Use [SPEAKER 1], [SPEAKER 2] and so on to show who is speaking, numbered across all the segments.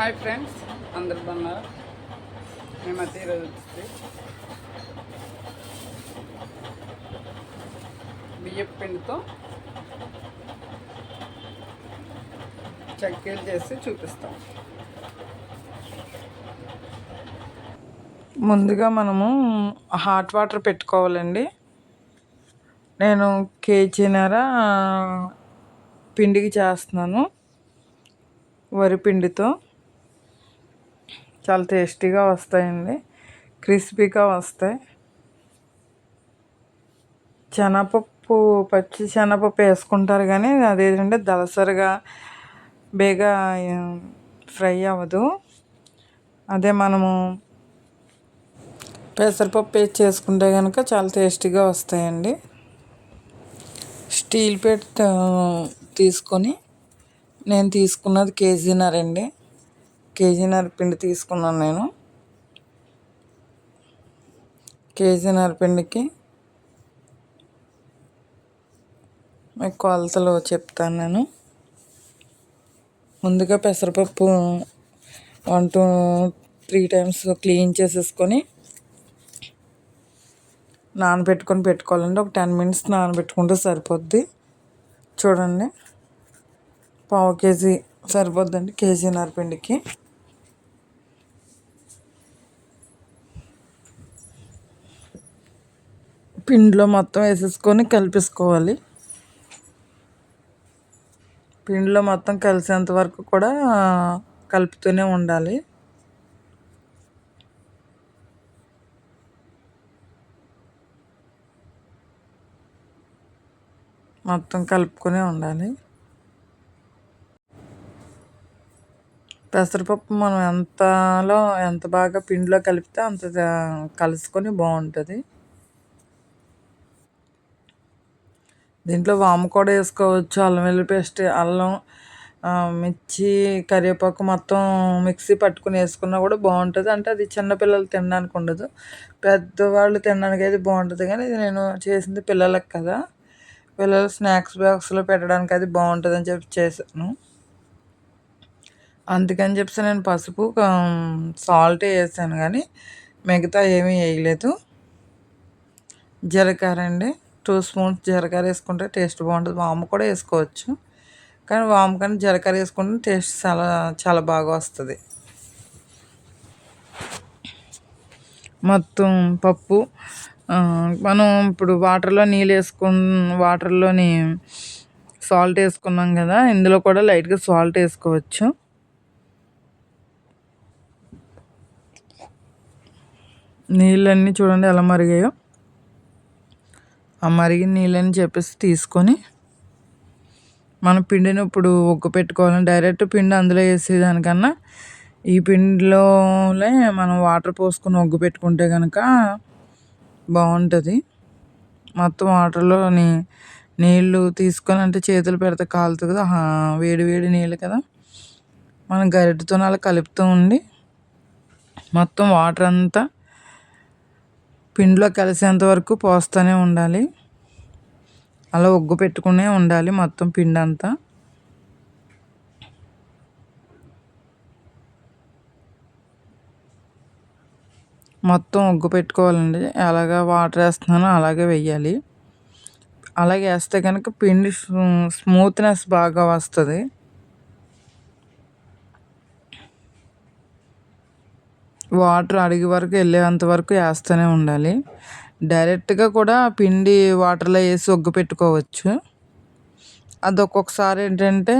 [SPEAKER 1] Hi friends, అందరు బాగున్నారు. మేమైతే ఈరోజు వచ్చేసి బియ్యపు పిండితో చక్కీలు చేసి చూపిస్తాం. ముందుగా మనము హాట్ వాటర్ పెట్టుకోవాలండి. నేను కేజీన్నర పిండికి చేస్తున్నాను. వరి పిండితో చాలా టేస్టీగా వస్తాయండి, క్రిస్పీగా వస్తాయి. శనగపప్పు, పచ్చి శనగపప్పు వేసుకుంటారు, కానీ అదేంటంటే దళసరిగా బేగా ఫ్రై అవ్వదు. అదే మనము పెసరపప్పు వేసి చేసుకుంటే కనుక చాలా టేస్టీగా వస్తాయండి. స్టీల్ ప్లేట్ తీసుకొని, నేను తీసుకున్నది కేజీన్నర అండి. కేజీన్నర పిండి తీసుకున్నాను నేను. కేజీన్నర పిండికి మీకు కొలతలు చెప్తాను నేను. ముందుగా పెసరపప్పు 1 to 3 times క్లీన్ చేసేసుకొని పెట్టుకోవాలండి. ఒక 10 minutes నానబెట్టుకుంటే సరిపోద్ది. చూడండి, పావు కేజీ సరిపోద్దండి కేజీన్నర పిండికి. పిండిలో మొత్తం వేసేసుకొని కలిపేసుకోవాలి. పిండిలో మొత్తం కలిసేంత వరకు కూడా కలుపుతూనే ఉండాలి. మొత్తం కలుపుకొని ఉండాలి. పెసరపప్పు మనం ఎంత బాగా పిండిలో కలిపితే అంత కలుసుకొని బాగుంటుంది. దీంట్లో వాము కూడా వేసుకోవచ్చు. అల్లం వెల్లుల్లి పేస్ట్, అల్లం, మిర్చి, కరివేపాకు మొత్తం మిక్సీ పట్టుకుని వేసుకున్నా కూడా బాగుంటుంది. అంటే అది చిన్నపిల్లలు తినడానికి ఉండదు, పెద్దవాళ్ళు తినడానికి అయితే బాగుంటుంది. కానీ ఇది నేను చేసింది పిల్లలకు కదా, పిల్లలు స్నాక్స్ బాక్స్లో పెట్టడానికి అది బాగుంటుంది అని చెప్పి చేశాను. అందుకని చెప్పి నేను పసుపు, సాల్ట్ వేసాను, కానీ మిగతా ఏమీ వేయలేదు. జీలకర్ర అండి, 2 spoons జీలకర్ర వేసుకుంటే టేస్ట్ బాగుంటుంది. వాము కూడా వేసుకోవచ్చు, కానీ వాము కానీ జీలకర్ర వేసుకుంటే టేస్ట్ చాలా చాలా బాగా వస్తుంది. మొత్తం పప్పు మనం ఇప్పుడు వాటర్లోని సాల్ట్ వేసుకున్నాం కదా, ఇందులో కూడా లైట్గా సాల్ట్ వేసుకోవచ్చు. నీళ్ళన్నీ చూడండి ఎలా మరిగాయో. ఆ మరిగిన నీళ్ళని చెప్పేసి తీసుకొని మనం పిండిని ఇప్పుడు ఒగ్గు పెట్టుకోవాలి. డైరెక్ట్ పిండి అందులో వేసేదానికన్నా ఈ పిండిలోనే మనం వాటర్ పోసుకొని ఒగ్గు పెట్టుకుంటే కనుక బాగుంటుంది. మొత్తం వాటర్లోని నీళ్ళు తీసుకొని, అంటే చేతులు పెడితే కాలుతుంది కదా, వేడి వేడి నీళ్ళు కదా, మనం గరిటెతో అలా కలుపుతూ ఉండి మొత్తం వాటర్ అంతా పిండిలో కలిసేంత వరకు పోస్తూనే ఉండాలి. అలా ఒగ్గు పెట్టుకునే ఉండాలి మొత్తం పిండి అంతా. మొత్తం ఒగ్గు పెట్టుకోవాలండి. అలాగా వాటర్ వేస్తున్నానో అలాగే వెయ్యాలి. అలాగే వేస్తే కనుక పిండి స్మూత్నెస్ బాగా వస్తుంది. వాటర్ అడిగి వరకు వెళ్ళేంత వరకు వేస్తూనే ఉండాలి. డైరెక్ట్గా కూడా పిండి వాటర్లో వేసి ఒగ్గు పెట్టుకోవచ్చు. అది ఒక్కొక్కసారి ఏంటంటే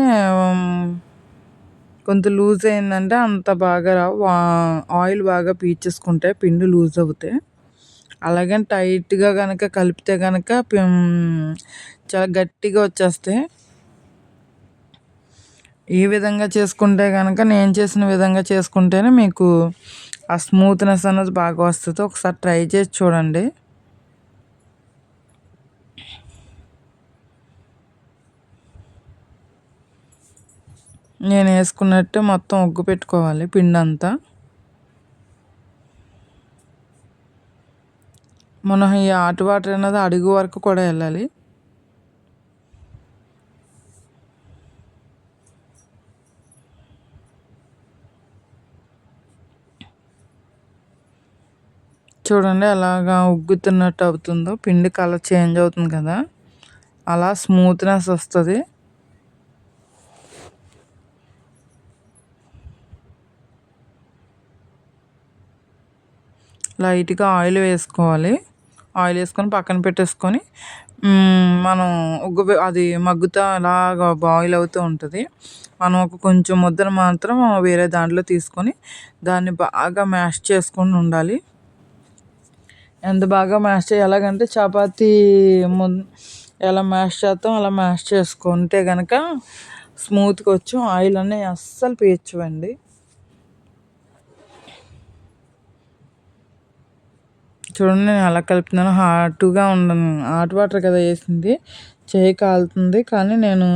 [SPEAKER 1] కొంత లూజ్ అయిందంటే అంత బాగా ఆయిల్ బాగా పీల్చేసుకుంటే పిండి లూజ్ అవుతాయి. అలాగని టైట్గా కనుక కలిపితే కనుక చాలా గట్టిగా వచ్చేస్తాయి. ఈ విధంగా చేసుకుంటే కనుక, నేను చేసిన విధంగా చేసుకుంటేనే మీకు ఆ స్మూత్నెస్ అనేది బాగా వస్తుంది. ఒకసారి ట్రై చేసి చూడండి. నేను వేసుకున్నట్టే మొత్తం ఒగ్గు పెట్టుకోవాలి పిండి అంతా. మనం ఈ హాట్ వాటర్ అనేది అడుగు వరకు కూడా వెళ్ళాలి. చూడండి అలాగా ఉగ్గుతున్నట్టు అవుతుందో, పిండి కలర్ చేంజ్ అవుతుంది కదా, అలా స్మూత్నెస్ వస్తుంది. లైట్గా ఆయిల్ వేసుకోవాలి. ఆయిల్ వేసుకొని పక్కన పెట్టేసుకొని మనం అది మగ్గుతా అలాగా బాయిల్ అవుతూ ఉంటుంది. మనం కొంచెం ముద్దను మాత్రం వేరే దాంట్లో తీసుకొని దాన్ని బాగా మ్యాష్ చేసుకొని ఉండాలి. ఎంత బాగా మ్యాష్ చేయాలి, ఎలాగంటే చపాతీ ఎలా మ్యాష్ చేస్తాం అలా మ్యాష్ చేసుకుంటే కనుక స్మూత్గా వచ్చు. ఆయిల్ అనేవి అస్సలు పీల్చవండి. చూడండి నేను ఎలా కలుపుతున్నాను. హాట్గా ఉండను, హాట్ వాటర్ కదా వేసింది, చేయి కాలుతుంది. కానీ నేను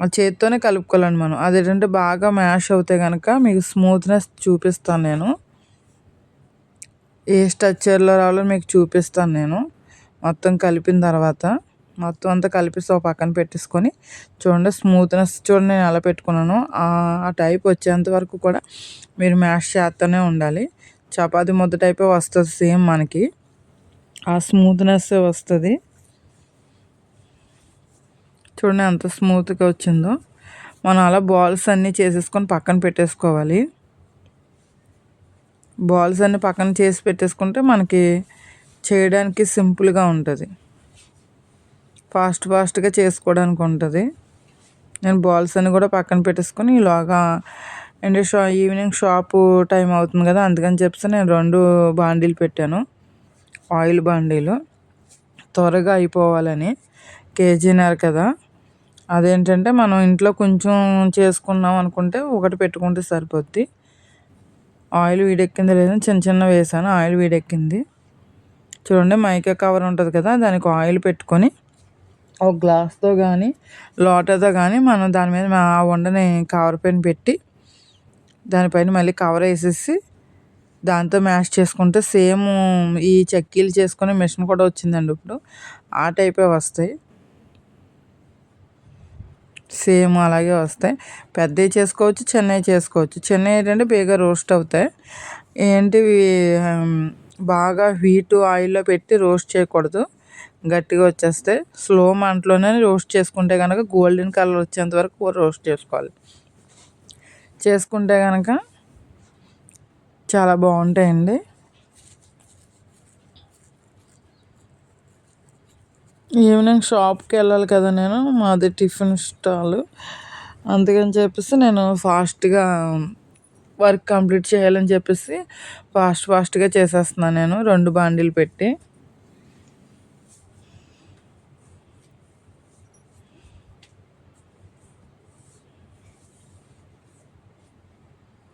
[SPEAKER 1] ఆ చేతితోనే కలుపుకోవాలండి మనం. అదేంటంటే బాగా మ్యాష్ అవుతే కనుక మీకు స్మూత్నెస్ చూపిస్తాను నేను. ఏ స్ట్రక్చర్లో రావాలో మీకు చూపిస్తాను నేను. మొత్తం కలిపిన తర్వాత మొత్తం అంతా కలిపి పక్కన పెట్టేసుకొని చూడండి స్మూత్నెస్ చూడండి నేను ఎలా పెట్టుకున్నాను. ఆ టైప్ వచ్చేంత వరకు కూడా మీరు మ్యాష్ చేస్తూనే ఉండాలి. చపాతీ ముద్ద టైపే వస్తుంది సేమ్ మనకి, ఆ స్మూత్నెస్ వస్తుంది. చూడండి ఎంత స్మూత్గా వచ్చిందో. మనం అలా బాల్స్ అన్నీ చేసేసుకొని పక్కన పెట్టేసుకోవాలి. బాల్స్ అన్నీ పక్కన చేసి పెట్టేసుకుంటే మనకి చేయడానికి సింపుల్గా ఉంటుంది, ఫాస్ట్గా చేసుకోవడానికి ఉంటుంది. నేను బాల్స్ అన్నీ కూడా పక్కన పెట్టేసుకొని ఈలోగా అంటే ఈవినింగ్ షాపు టైం అవుతుంది కదా, అందుకని చెప్పేసి నేను 2 బాండీలు పెట్టాను, ఆయిల్ బాండీలు, త్వరగా అయిపోవాలని. కేజీన్నర కదా, అదేంటంటే మనం ఇంట్లో కొంచెం చేసుకున్నాం అనుకుంటే ఒకటి పెట్టుకుంటే సరిపోద్ది. ఆయిల్ వేడెక్కింది లేదని చిన్న వేసాను, ఆయిల్ వేడెక్కింది. చూడండి మైకా కవర్ ఉంటుంది కదా, దానికి ఆయిల్ పెట్టుకొని ఒక గ్లాస్తో కానీ లోటాతో కానీ మనం దాని మీద ఆ ఉండని కవర్ పైన పెట్టి దానిపైన మళ్ళీ కవర్ వేసేసి దాంతో మ్యాష్ చేసుకుంటే సేమ్ ఈ చెక్కీలు చేసుకునే మిషన్ కూడా వచ్చిందండి ఇప్పుడు, ఆ టైపే వస్తాయి. సేమ్ అలాగే వస్తాయి. పెద్దవి చేసుకోవచ్చు, చిన్నవి చేసుకోవచ్చు. చిన్నవి ఏంటంటే బేగా రోస్ట్ అవుతాయి. ఏంటివి బాగా హీటు ఆయిల్లో పెట్టి రోస్ట్ చేయకూడదు, గట్టిగా వచ్చేస్తాయి. స్లో మంటలోనే రోస్ట్ చేసుకుంటే కనుక గోల్డెన్ కలర్ వచ్చేంత వరకు రోస్ట్ చేసుకోవాలి. చేసుకుంటే కనుక చాలా బాగుంటాయండి. ఈవినింగ్ షాప్కి వెళ్ళాలి కదా, నేను మాది టిఫిన్ స్టాల్, అందుకని చెప్పేసి నేను ఫాస్ట్గా వర్క్ కంప్లీట్ చేయాలని చెప్పేసి ఫాస్ట్గా చేసేస్తున్నాను నేను 2 బాండీలు పెట్టి.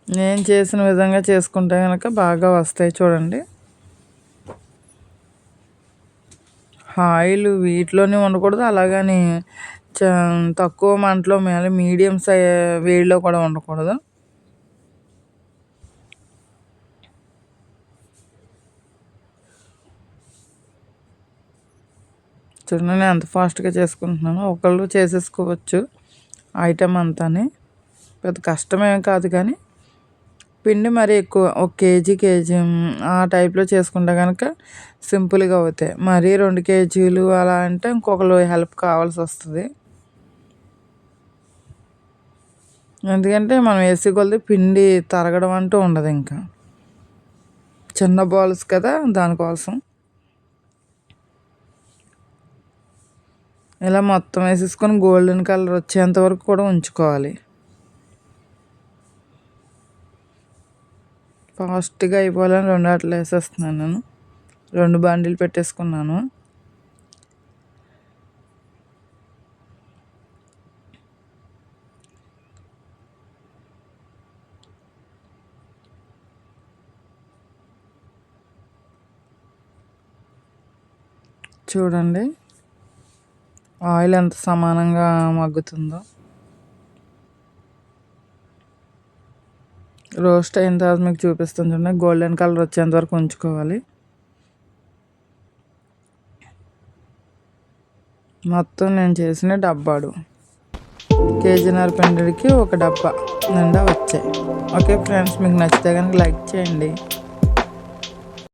[SPEAKER 1] నేను చేసిన విధంగా చేసుకుంటే కనుక బాగా వస్తాయి. చూడండి ఆయిల్ వీటిలోనే ఉండకూడదు, అలాగని తక్కువ మంటలో మీడియం వేడిలో కూడా ఉండకూడదు. చూడండి నేను ఎంత ఫాస్ట్గా చేసుకుంటున్నాను. ఒకళ్ళు చేసేసుకోవచ్చు ఐటెం అంతాని, పెద్ద కష్టమేం కాదు. కానీ పిండి మరీ ఎక్కువ 1 కేజీ ఆ టైప్లో చేసుకుంటే కనుక సింపుల్గా అవుతాయి. మరీ 2 కేజీలు అలా అంటే ఇంకొకరు హెల్ప్ కావాల్సి వస్తుంది. ఎందుకంటే మనం వేసే కొలది పిండి తరగడం అంటూ ఉండదు. ఇంకా చిన్న బాల్స్ కదా, దానికోసం ఇలా మొత్తం వేసేసుకొని గోల్డెన్ కలర్ వచ్చేంత వరకు కూడా ఉంచుకోవాలి. ఫాస్ట్గా అయిపోవాలని 2 అట్లా వేసేస్తున్నాను నేను. 2 బాండీలు పెట్టేసుకున్నాను. చూడండి ఆయిల్ ఎంత సమానంగా మగ్గుతుందో. రోస్ట్ అయిన తర్వాత మీకు చూపిస్తుంది చూడండి, గోల్డెన్ కలర్ వచ్చేంత వరకు ఉంచుకోవాలి. మొత్తం నేను చేసిన డబ్బాడు కేజీన్నర పిండికి 1 డబ్బా నిండా వచ్చాయి. ఓకే ఫ్రెండ్స్, మీకు నచ్చితే కనుక లైక్ చేయండి.